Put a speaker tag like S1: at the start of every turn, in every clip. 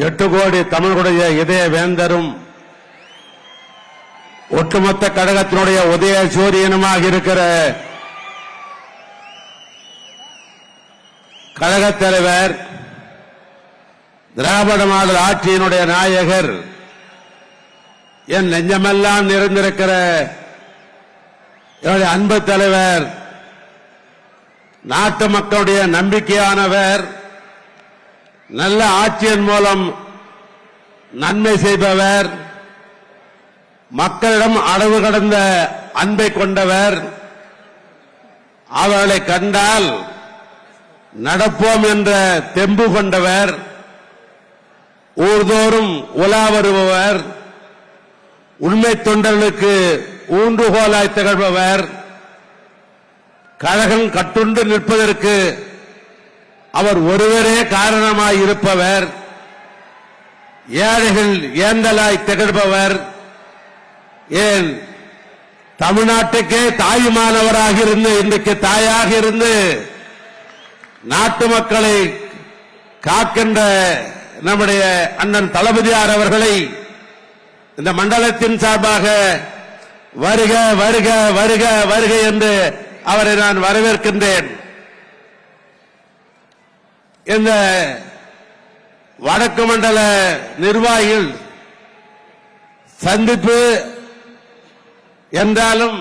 S1: 8 கோடி தமிழர்களுடைய இதய வேந்தரும் ஒட்டுமொத்த கழகத்தினுடைய உதய சூரியனுமாக இருக்கிற கழகத் தலைவர், திராவிட மாடல் ஆட்சியினுடைய நாயகர், என் நெஞ்சமெல்லாம் நிறைந்திருக்கிற என்னுடைய அன்பு தலைவர், நாட்டு மக்களுடைய நம்பிக்கையானவர், நல்ல ஆட்சியின் மூலம் நன்மை செய்பவர், மக்களிடம் அளவு கடந்த அன்பை கொண்டவர், அவர்களை கண்டால் நடப்போம் என்ற தெம்பு கொண்டவர், ஊர்தோறும் உலா வருபவர், உண்மை தொண்டர்களுக்கு ஊன்றுகோலாய் திகழ்பவர், கழகம் கட்டுண்டு நிற்பதற்கு அவர் ஒருவரே காரணமாய் இருப்பவர், ஏழைகள் ஏந்தலாய் திகழ்பவர், ஏன் தமிழ்நாட்டுக்கே தாயுமானவராக இருந்து இன்றைக்கு தாயாக இருந்து நாட்டு மக்களை காக்கின்ற நம்முடைய அண்ணன் தளபதியார் அவர்களை இந்த மண்டலத்தின் சார்பாக வருக வருக வருக வருக என்று அவரை நான் வரவேற்கின்றேன். இந்த வடக்கு மண்டல நிர்வாகிகள் சந்திப்பு என்றாலும்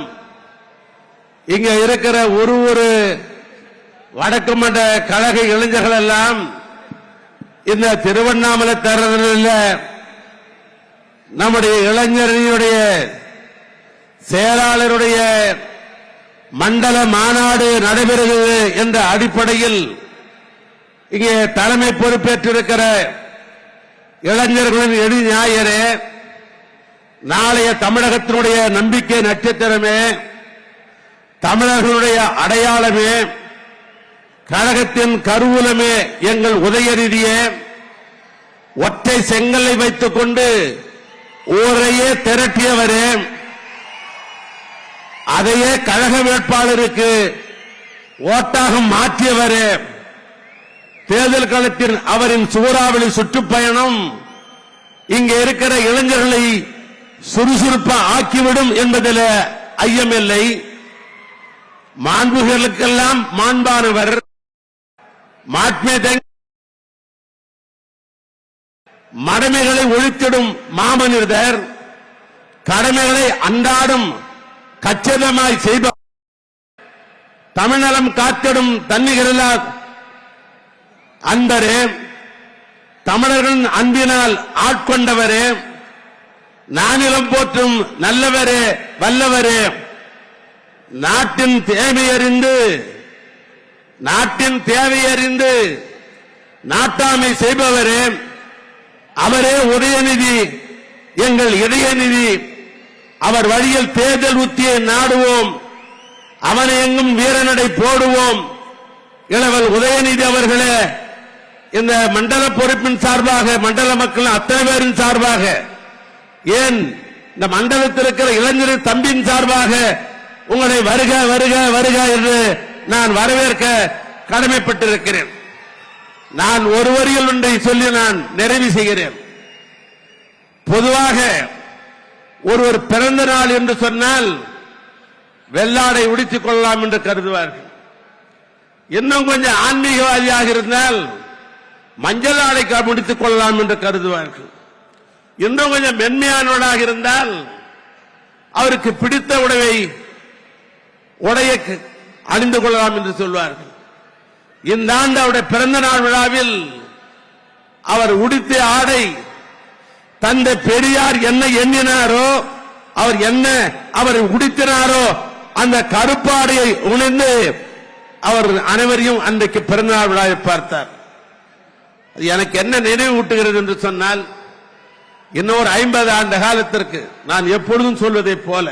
S1: இங்க இருக்கிற ஒரு வடக்கு மண்டல கழக இளைஞர்கள் எல்லாம் இந்த திருவண்ணாமலை தேர்தலில் நம்முடைய இளைஞர்களுடைய செயலாளருடைய மண்டல மாநாடு நடைபெறுகிறது என்ற அடிப்படையில் இங்கே தலைமை பொறுப்பேற்றிருக்கிற இளைஞர்களின் எடி ஞாயிறே, நாளைய தமிழகத்தினுடைய நம்பிக்கை நட்சத்திரமே, தமிழர்களுடைய அடையாளமே, கழகத்தின் கருவூலமே, எங்கள் உதயநிதியே, ஒற்றை செங்கலை வைத்துக் கொண்டு ஊரையே திரட்டியவரே, அதையே கழக வேட்பாளருக்கு ஓட்டாக மாற்றியவரே, தேர்தல் களத்தில் அவரின் சூறாவளி சுற்றுப்பயணம் இங்கே இருக்கிற இளைஞர்களை சுறுசுறுப்பா ஆக்கிவிடும் என்பதில் ஐயமில்லை. மாண்புகளுக்கெல்லாம் மாண்பானவர், மடமைகளை ஒழித்திடும் மாமனிதர், கடமைகளை அன்றாடும் கச்சிதமாய் செய்பவர், தமிழ்நலம் காத்திடும் தன்னிகரில்லா அன்பரே, தமிழர்களின் அன்பினால் ஆட்கொண்டவரே, நானிலம் போற்றும் நல்லவரே, வல்லவரே, நாட்டின் தேவையறிந்து நாட்டாமை செய்பவரே, அவரே உதயநிதி, எங்கள் இதயநிதி, அவர் வழியில் தேர்தல் உத்தியை நாடுவோம், அவனை எங்கும் வீரநடை போடுவோம். இளவல் உதயநிதி அவர்களே, இந்த மண்டல பொறுப்பின் சார்பாக, மண்டல மக்கள் அத்தனை பேரின் சார்பாக, ஏன் இந்த மண்டலத்தில் இருக்கிற இளைஞர் தம்பியின் சார்பாக உங்களை வருக வருக வருக என்று நான் வரவேற்க கடமைப்பட்டிருக்கிறேன். நான் ஒரு வரியில் ஒன்றை சொல்லி நான் நிறைவு செய்கிறேன். பொதுவாக ஒருவர் பிறந்த நாள் என்று சொன்னால் வெள்ளாடை உடித்துக் கொள்ளலாம் என்று கருதுவார்கள். இன்னும் கொஞ்சம் ஆன்மீகவாதியாக இருந்தால் மஞ்சள் ஆடைக்கு முடித்துக் கொள்ளலாம் என்று கருதுவார்கள். இன்னும் கொஞ்சம் மென்மையானவராக இருந்தால் அவருக்கு பிடித்த உடையை அணிந்து கொள்ளலாம் என்று சொல்வார்கள். இந்த ஆண்டு அவருடைய பிறந்த நாள் விழாவில் அவர் உடுத்த ஆடை தந்தை பெரியார் என்ன எண்ணினாரோ, அவர் உடுத்தினாரோ அந்த கருப்பாடையை உணர்ந்து அவர் அனைவரையும் அன்றைக்கு பிறந்தநாள் விழாவை பார்த்தார். எனக்கு என்ன நினைவு ஊட்டுகிறது என்று சொன்னால், இன்னொரு 50 ஆண்டு காலத்திற்கு நான் எப்பொழுதும் சொல்வதை போல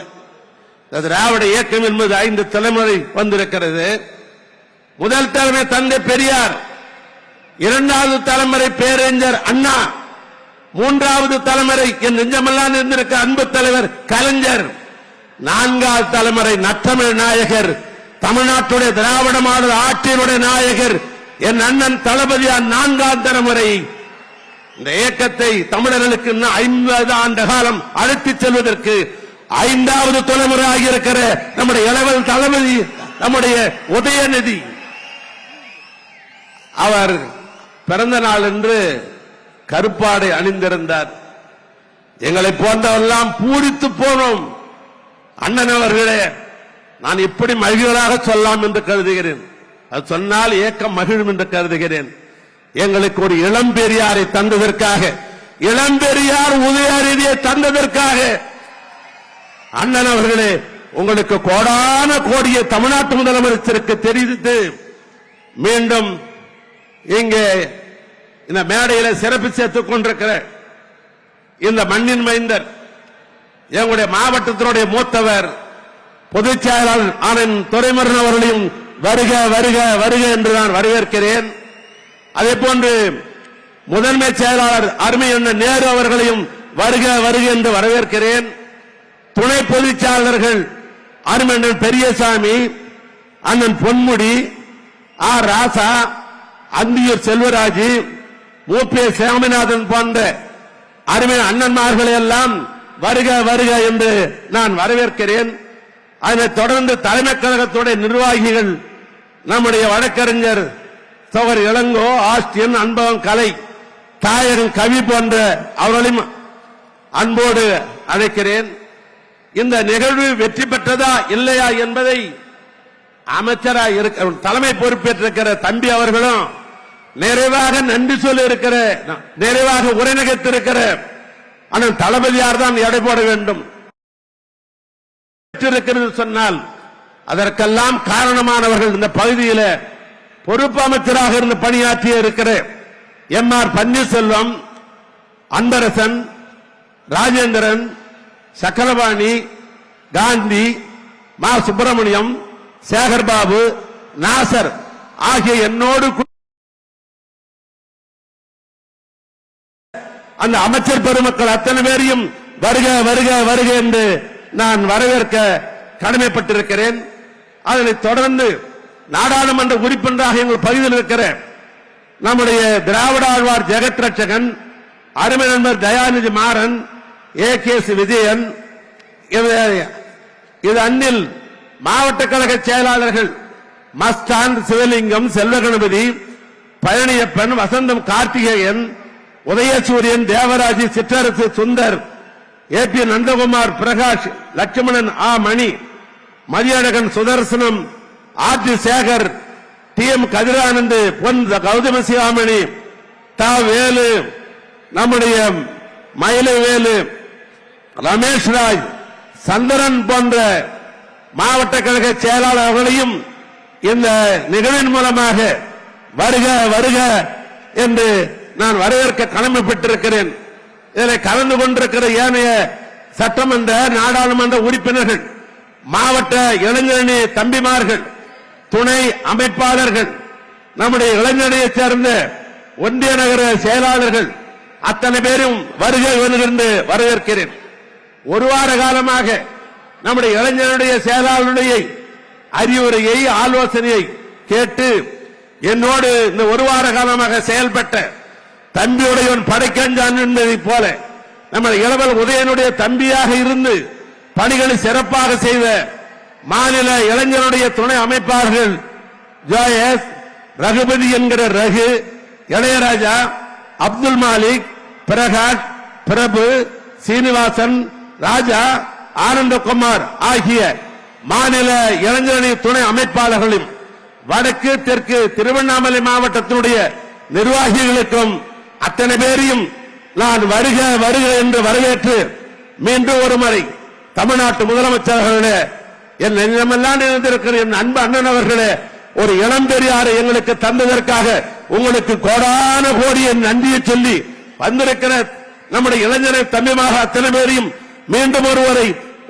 S1: திராவிட இயக்கம் என்பது 5 தலைமுறை வந்திருக்கிறது. முதல் தலைமை தந்தை பெரியார், இரண்டாவது தலைமுறை பேரறிஞர் அண்ணா, மூன்றாவது தலைமுறை என் நெஞ்சமெல்லாம் இருந்திருக்க அன்பு தலைவர் கலைஞர், நான்காவது தலைமுறை நற்றமிழ் நாயகர், தமிழ்நாட்டுடைய திராவிட மாடல் ஆட்சியினுடைய நாயகர் என் அண்ணன் தளபதியார் 4ஆம் தலைமுறை இந்த இயக்கத்தை தமிழர்களுக்கு 50 ஆண்டு காலம் அழைத்துச் செல்வதற்கு 5வது தலைமுறை ஆகியிருக்கிற நம்முடைய இளவல் தளபதி நம்முடைய உதயநிதி அவர் பிறந்த நாள் என்று கருப்பாடை அணிந்திருந்தார். எங்களை போன்றவெல்லாம் பூரித்து போனோம். அண்ணன் அவர்களே, நான் இப்படி மகிழ்வதாக சொல்லலாம் என்று கருதுகிறேன். அது சொன்னால் ஏக்கம் மகிழும் என்று கருதுகிறேன். எங்களுக்கு ஒரு இளம்பெரியாரை தந்ததற்காக, இளம்பெரியார் உதயநிதியை தந்ததற்காக அண்ணன் அவர்களே, உங்களுக்கு கோடான கோடியை தமிழ்நாட்டு முதலமைச்சருக்கு தெரிவித்து மீண்டும் இங்கே இந்த மேடையில் சிறப்பு சேர்த்துக் கொண்டிருக்கிற இந்த மண்ணின் மைந்தர் எங்களுடைய மாவட்டத்தினுடைய மூத்தவர் பொதுச் செயலாளர் ஆனந்த் துரைமுருகன் அவர்களையும் வருக வருக வருக என்று நான் வரவேற்கிறேன். அதே போன்று முதன்மை செயலாளர் அருமை அண்ணன் நேரு அவர்களையும் வருக வருக என்று வரவேற்கிறேன். துணை பொதுச் செயலாளர்கள் அருமை அண்ணன் பெரியசாமி, அண்ணன் பொன்முடி, ஆர் ராசா, அந்தியூர் செல்வராஜ், மூப்பே சாமிநாதன் போன்ற அருமை அண்ணன்மார்களை எல்லாம் வருக வருக என்று நான் வரவேற்கிறேன். அதனைத் தொடர்ந்து தலைமை கழகத்துடைய நிர்வாகிகள் நம்முடைய வழக்கறிஞர் சோகர் இளங்கோ, ஆஸ்டின், அன்பவன் கலை, தாயகன் கவி போன்ற அவர்களையும் அன்போடு அழைக்கிறேன். இந்த நிகழ்வு வெற்றி பெற்றதா இல்லையா என்பதை அமைச்சராக தலைமை பொறுப்பேற்றிருக்கிற தம்பி அவர்களும் நிறைவாக நன்றி சொல்லி இருக்கிற, நிறைவாக உரை நிகழ்த்திருக்கிற அண்ணன் தளபதியார் தான் எடை போட வேண்டும் சொன்னால் அதற்கெல்லாம் காரணமானவர்கள் இந்த பகுதியில் பொறுப்பு அமைச்சராக இருந்து பணியாற்றிய இருக்கிற எம்.ஆர். பன்னீர்செல்வம், அன்பரசன், ராஜேந்திரன், சக்கரபாணி, காந்தி, மா. சுப்பிரமணியம், சேகர்பாபு, நாசர் ஆகிய என்னோடு அந்த அமைச்சர் பெருமக்கள் அத்தனை பேரையும் வருக வருக வருக என்று நான் வரவேற்க கடமைப்பட்டிருக்கிறேன். அதனைத் தொடர்ந்து நாடாளுமன்ற உறுப்பினராக எங்கள் பகுதியில் இருக்கிற நம்முடைய திராவிட ஆழ்வார் ஜெகத் ரட்சகன், அருமை நண்பர் தயாநிதி மாறன், ஏ.கே.சி. விஜயன், இது அன்னில் மாவட்ட கழக செயலாளர்கள் மஸ்தான், சிவலிங்கம், செல்வகணபதி, பழனியப்பன், வசந்தம் கார்த்திகேயன், உதயசூரியன், தேவராஜ், சிற்றரசு சுந்தர், ஏ.பி. நந்தகுமார், பிரகாஷ், லட்சுமணன், ஆ. மணி, மதியழகன், சுதர்சனம், ஆர்.டி. சேகர், டி.எம். கதிரானந்த், பொன் கௌதம சிவாமணி, தா. வேலு, நம்முடைய மயிலவேலு, ரமேஷ் ராஜ், சந்திரன் போன்ற மாவட்ட கழக செயலாளர்களையும் இந்த நிகழ்வின் மூலமாக வருக வருக என்று நான் வரவேற்க கடமைப்பட்டிருக்கிறேன். இதில் கலந்து கொண்டிருக்கிற ஏனைய சட்டமன்ற நாடாளுமன்ற உறுப்பினர்கள், மாவட்ட இளைஞரணி தம்பிமார்கள், துணை அமைப்பாளர்கள், நம்முடைய இளைஞரணியைச் சேர்ந்த ஒன்றிய நகர செயலாளர்கள் அத்தனை பேரும் வருகை என்று வரவேற்கிறேன். ஒரு வார காலமாக நம்முடைய இளைஞருடைய செயலாளருடைய அறிவுரையை, ஆலோசனையை கேட்டு என்னோடு இந்த ஒரு வார காலமாக செயல்பட்ட தம்பியுடையவன் படைக்கஞ்சான் என்பதை போல நம்முடைய இளவல் உதயனுடைய தம்பியாக இருந்து பணிகளை சிறப்பாக செய்த மாநில இளைஞருடைய துணை அமைப்பாளர்கள் ஜோயஸ், ரகுபதி என்கிற ரகு, இளையராஜா, அப்துல் மாலிக், பிரகாஷ், பிரபு, சீனிவாசன், ராஜா, ஆனந்தகுமார் ஆகிய மாநில இளைஞரணி துணை அமைப்பாளர்களும் வடக்கு தெற்கு திருவண்ணாமலை மாவட்டத்தினுடைய நிர்வாகிகளுக்கும் அத்தனை பேரையும் நான் வருக வருக என்று வரவேற்று மீண்டும் ஒருமுறை தமிழ்நாட்டு முதலமைச்சர்களே, என் நெஞ்சமெல்லாம் நிறைந்திருக்கிற என் அன்பு அண்ணன் அவர்களே, ஒரு இளம்பெரியாரை எங்களுக்கு தந்ததற்காக உங்களுக்கு கோடான கோடிய நன்றியை சொல்லி வந்திருக்கிற நம்முடைய இளைஞரை தம்பிமாக அத்தனை பேரையும் மீண்டும் ஒருவரை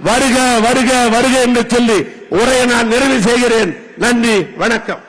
S1: வருக வருக வருக என்று சொல்லி உரையை நான் நிறைவு செய்கிறேன். நன்றி, வணக்கம்.